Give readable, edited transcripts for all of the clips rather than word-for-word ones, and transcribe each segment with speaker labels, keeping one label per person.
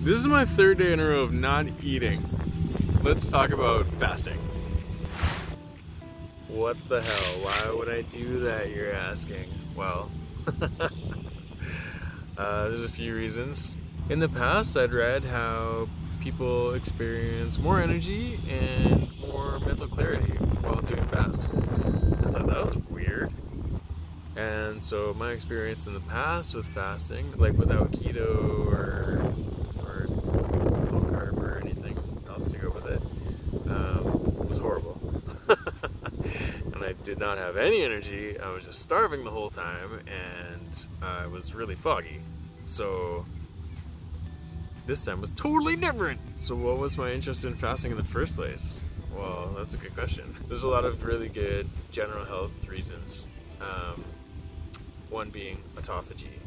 Speaker 1: This is my third day in a row of not eating. Let's talk about fasting. What the hell? Why would I do that, you're asking? Well, there's a few reasons. In the past, I'd read how people experience more energy and more mental clarity while doing fasts. I thought that was weird. And so my experience in the past with fasting, like without keto or low carb or anything else to go with it, was horrible. And I did not have any energy. I was just starving the whole time, and I was really foggy. So this time was totally different. So what was my interest in fasting in the first place? Well, that's a good question. There's a lot of really good general health reasons. One being autophagy.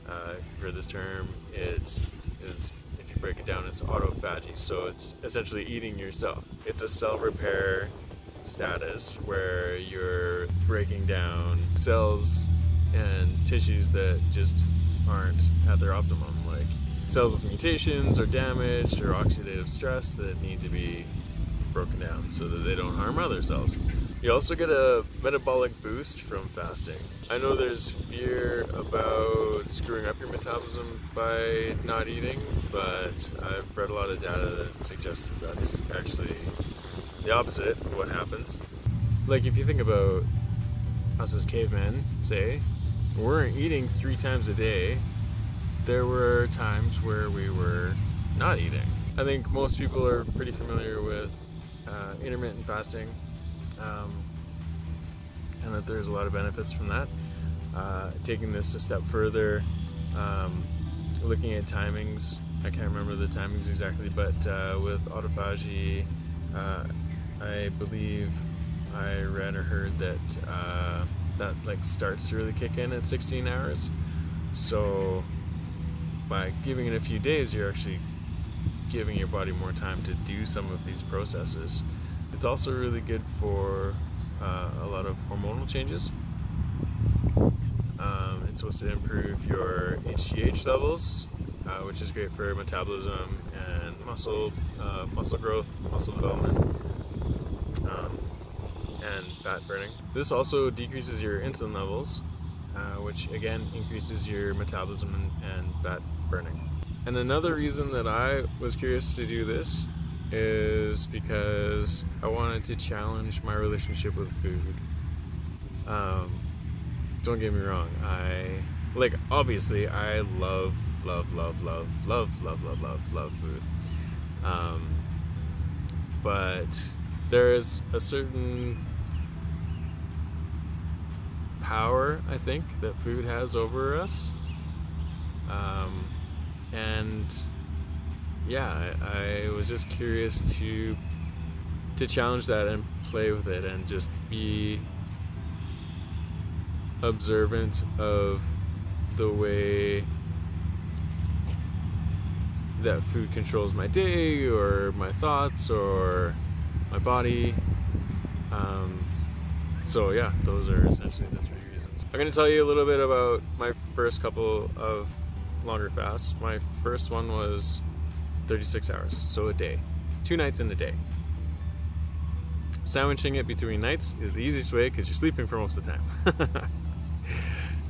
Speaker 1: If you've heard this term, it is, if you break it down, it's autophagy. So it's essentially eating yourself. It's a cell repair status where you're breaking down cells and tissues that just aren't at their optimum, like cells with mutations or damaged or oxidative stress that need to be broken down so that they don't harm other cells. You also get a metabolic boost from fasting. I know there's fear about screwing up your metabolism by not eating, but I've read a lot of data that suggests that that's actually the opposite of what happens. Like if you think about us as cavemen, say, we weren't eating 3 times a day, there were times where we were not eating. I think most people are pretty familiar with intermittent fasting, and that there's a lot of benefits from that. Taking this a step further, looking at timings, I can't remember the timings exactly, but with autophagy, I believe I read or heard that that like starts to really kick in at 16 hours. So by giving it a few days, you're actually giving your body more time to do some of these processes. It's also really good for a lot of hormonal changes. It's supposed to improve your HGH levels, which is great for metabolism and muscle growth, muscle development, and fat burning. This also decreases your insulin levels, which again increases your metabolism and fat burning. And another reason that I was curious to do this is because I wanted to challenge my relationship with food. Don't get me wrong, obviously I love food. But there's a certain power, I think, that food has over us. And yeah, I was just curious to challenge that and play with it and just be observant of the way that food controls my day or my thoughts or my body. So yeah, those are essentially the 3 reasons. I'm going to tell you a little bit about my first couple of longer fasts. My first one was 36 hours, so a day. 2 nights in a day. Sandwiching it between nights is the easiest way because you're sleeping for most of the time.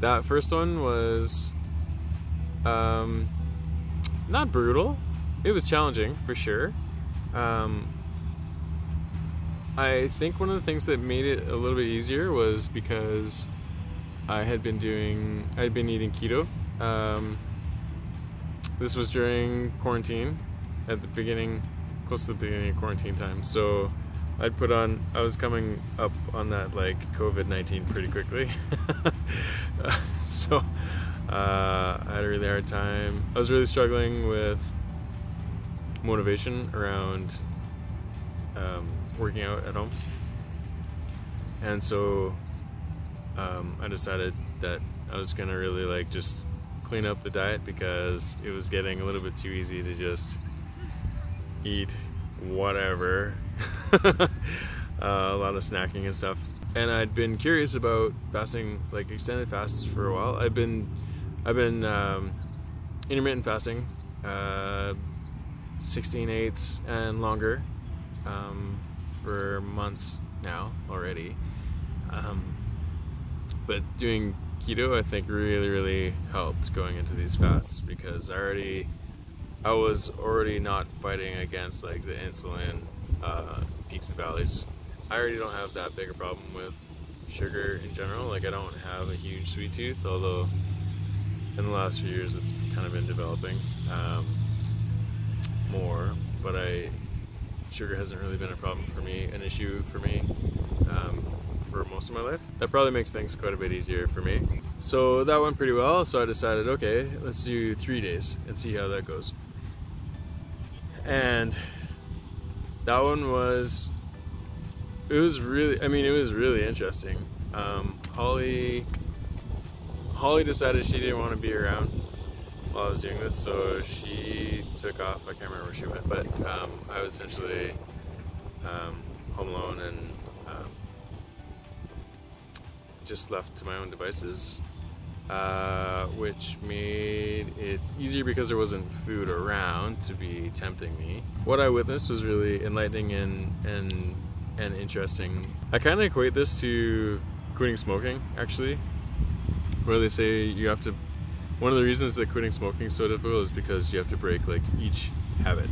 Speaker 1: That first one was not brutal. It was challenging for sure. I think one of the things that made it a little bit easier was because I had been eating keto. This was during quarantine, at the beginning, close to the beginning of quarantine time. So I was coming up on that like COVID-19 pretty quickly. So I had a really hard time. I was really struggling with motivation around working out at home. And so I decided that I was gonna really like just clean up the diet because it was getting a little bit too easy to just eat whatever. A lot of snacking and stuff. And I'd been curious about fasting, like extended fasts, for a while. I've been intermittent fasting 16/8 and longer for months now already. But doing keto, I think, really helped going into these fasts, because I was already not fighting against like the insulin peaks and valleys. I already don't have that big a problem with sugar in general. Like, I don't have a huge sweet tooth, although in the last few years it's kind of been developing more, but sugar hasn't really been a problem for me, an issue for me for most of my life. That probably makes things quite a bit easier for me. So that went pretty well, so I decided, okay, let's do 3 days and see how that goes. And that one was really interesting. Holly decided she didn't want to be around while I was doing this, so she took off. I can't remember where she went, but I was essentially home alone and just left to my own devices, which made it easier because there wasn't food around to be tempting me. What I witnessed was really enlightening and interesting. I kind of equate this to quitting smoking, actually, where they say you have to, one of the reasons that quitting smoking is so difficult is because you have to break like each habit.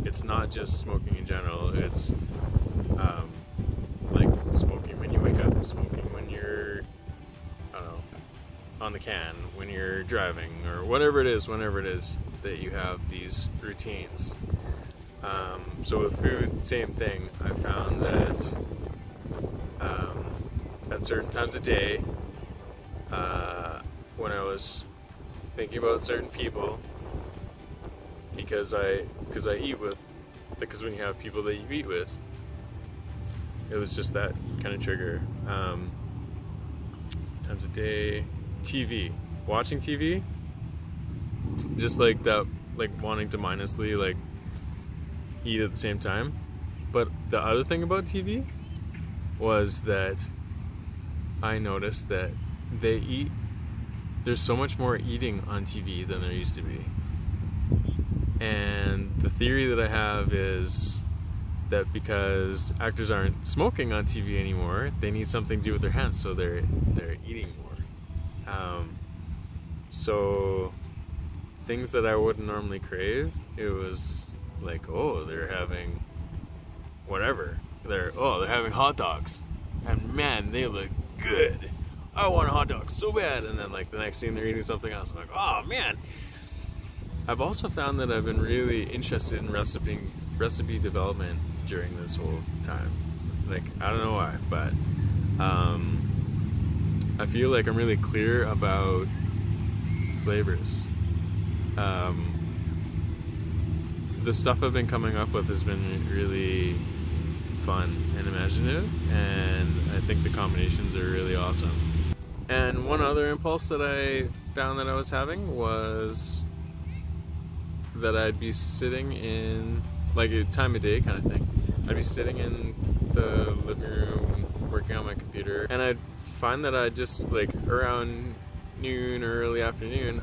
Speaker 1: It's not just smoking in general, it's like smoking when you wake up, smoking when you're, I don't know, on the can, when you're driving, or whatever it is, whenever it is that you have these routines. So with food, same thing. I found that at certain times of day, when I was thinking about certain people, because when you have people that you eat with, it was just that kind of trigger. Times of day, TV, watching TV, just like that, like wanting to mindlessly like eat at the same time. But the other thing about TV was that I noticed that there's so much more eating on TV than there used to be. And the theory that I have is that because actors aren't smoking on TV anymore, they need something to do with their hands, so they're eating more. So things that I wouldn't normally crave, it was like, oh, they're having whatever. They're having hot dogs, and man, they look good. I want a hot dog so bad. And then like the next thing they're eating something else. I'm like, oh man. I've also found that I've been really interested in recipe development during this whole time. Like, I don't know why, but I feel like I'm really clear about flavors. The stuff I've been coming up with has been really fun and imaginative, and I think the combinations are really awesome. And one other impulse that I found that I was having was that I'd be sitting in, like a time of day kind of thing, I'd be sitting in the living room working on my computer, and I'd find that I'd just like around noon or early afternoon,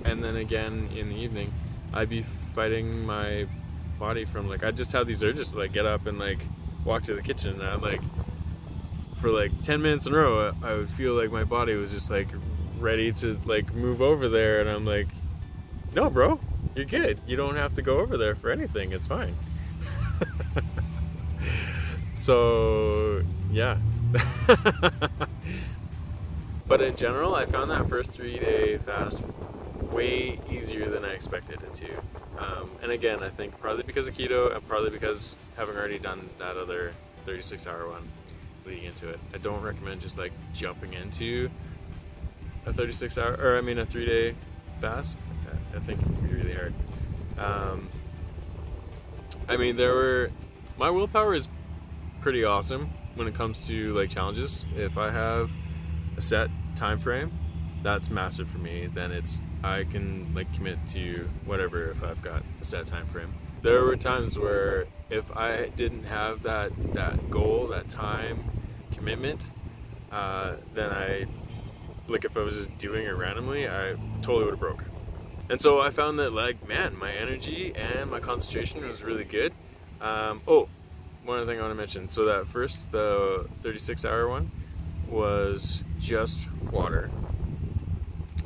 Speaker 1: and then again in the evening, I'd be fighting my body from like, I'd just have these urges to like get up and like walk to the kitchen, and I'd like, for like 10 minutes in a row, I would feel like my body was just like ready to like move over there, and I'm like, no bro, you're good, you don't have to go over there for anything, it's fine. So yeah. But in general, I found that first 3-day fast way easier than I expected it to. And again, I think partly because of keto, and partly because having already done that other 36-hour one leading into it. I don't recommend just like jumping into a 3-day fast. I think it can be really hard. I mean, my willpower is pretty awesome when it comes to like challenges. If I have a set time frame, that's massive for me. Then I can like commit to whatever if I've got a set time frame. There were times where if I didn't have that goal, that time commitment, then like if I was just doing it randomly, I totally would have broke. And so I found that, like, man, my energy and my concentration was really good. Oh, one other thing I want to mention. So that first, the 36-hour one, was just water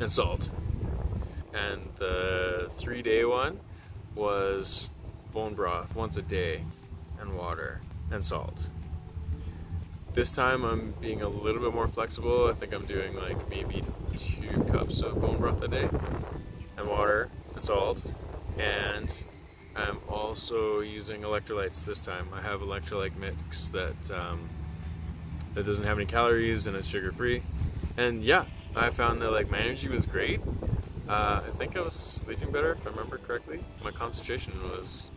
Speaker 1: and salt. And the 3-day one was bone broth once a day and water and salt. This time I'm being a little bit more flexible. I think I'm doing like maybe 2 cups of bone broth a day and water and salt. And I'm also using electrolytes this time. I have electrolyte mix that doesn't have any calories and it's sugar-free. And yeah, I found that like my energy was great. I think I was sleeping better, if I remember correctly. My concentration was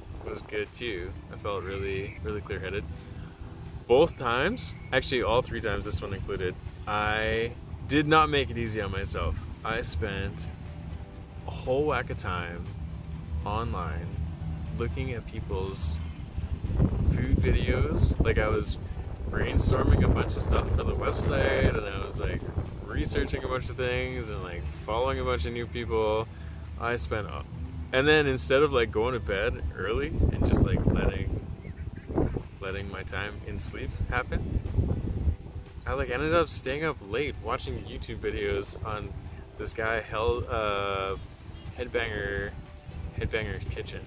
Speaker 1: good too. I felt really clear-headed. Both times, actually all 3 times, this one included, I did not make it easy on myself. I spent a whole whack of time online looking at people's food videos. Like, I was brainstorming a bunch of stuff for the website, and I was like researching a bunch of things and like following a bunch of new people. I spent, and then instead of like going to bed early and just like letting my time in sleep happen, I like ended up staying up late watching YouTube videos on this guy Headbanger's Kitchen.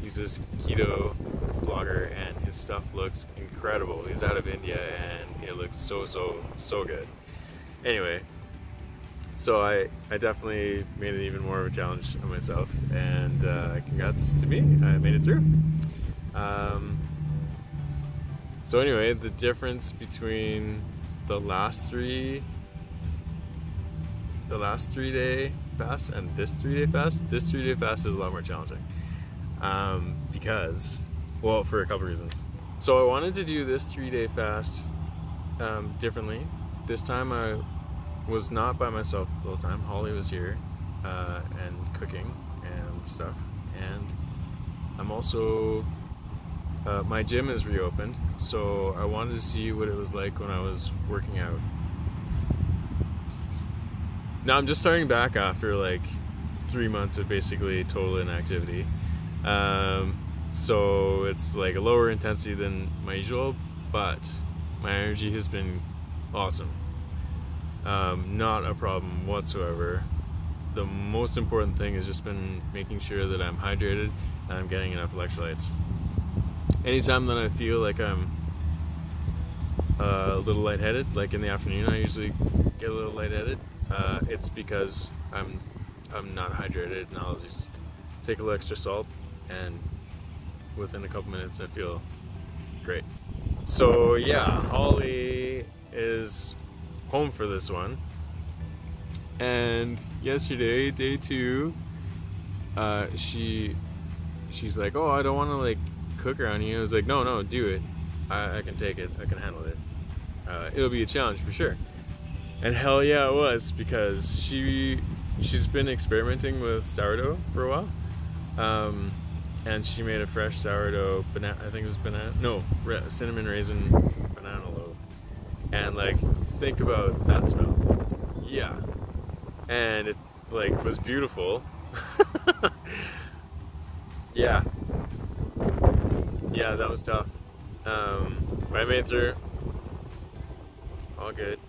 Speaker 1: He's this keto blogger and his stuff looks incredible. He's out of India and it looks so good. Anyway, so I definitely made it even more of a challenge on myself, and congrats to me, I made it through. So anyway, the difference between the last 3-day fast and this 3-day fast, this 3-day fast is a lot more challenging. Because, well, for a couple reasons. So I wanted to do this 3-day fast differently. This time I was not by myself the whole time. Holly was here and cooking and stuff. And I'm also, my gym is reopened, so I wanted to see what it was like when I was working out. Now I'm just starting back after like 3 months of basically total inactivity. So it's like a lower intensity than my usual, but my energy has been awesome. Not a problem whatsoever. The most important thing has just been making sure that I'm hydrated and I'm getting enough electrolytes. Anytime that I feel like I'm a little lightheaded, like in the afternoon I usually get a little lightheaded, it's because I'm not hydrated, and I'll just take a little extra salt, and within a couple minutes I feel great. So yeah, Holly is home for this one, and yesterday, day 2, she's like, oh, I don't want to like cook around you. I was like, no, do it. I can take it. I can handle it. It'll be a challenge for sure. And hell yeah, it was, because she's been experimenting with sourdough for a while. And she made a fresh sourdough banana, I think it was banana, no, cinnamon raisin banana loaf. And like, think about that smell. Yeah. And it like was beautiful. Yeah, that was tough. But I made it through. All good.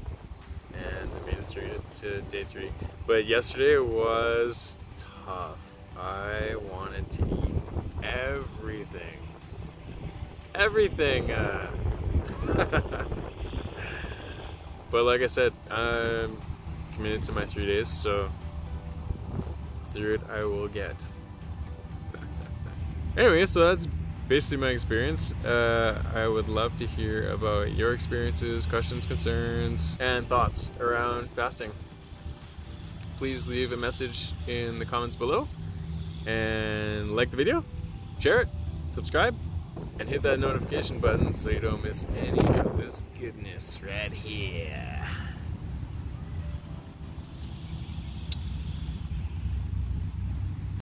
Speaker 1: And I made it through to day 3. But yesterday was tough. I wanted to eat everything. But like I said, I'm committed to my 3 days, so through it I will get. Anyway, so that's basically my experience. I would love to hear about your experiences, questions, concerns, and thoughts around fasting. Please leave a message in the comments below, and like the video, share it, subscribe, and hit that notification button so you don't miss any of this goodness right here.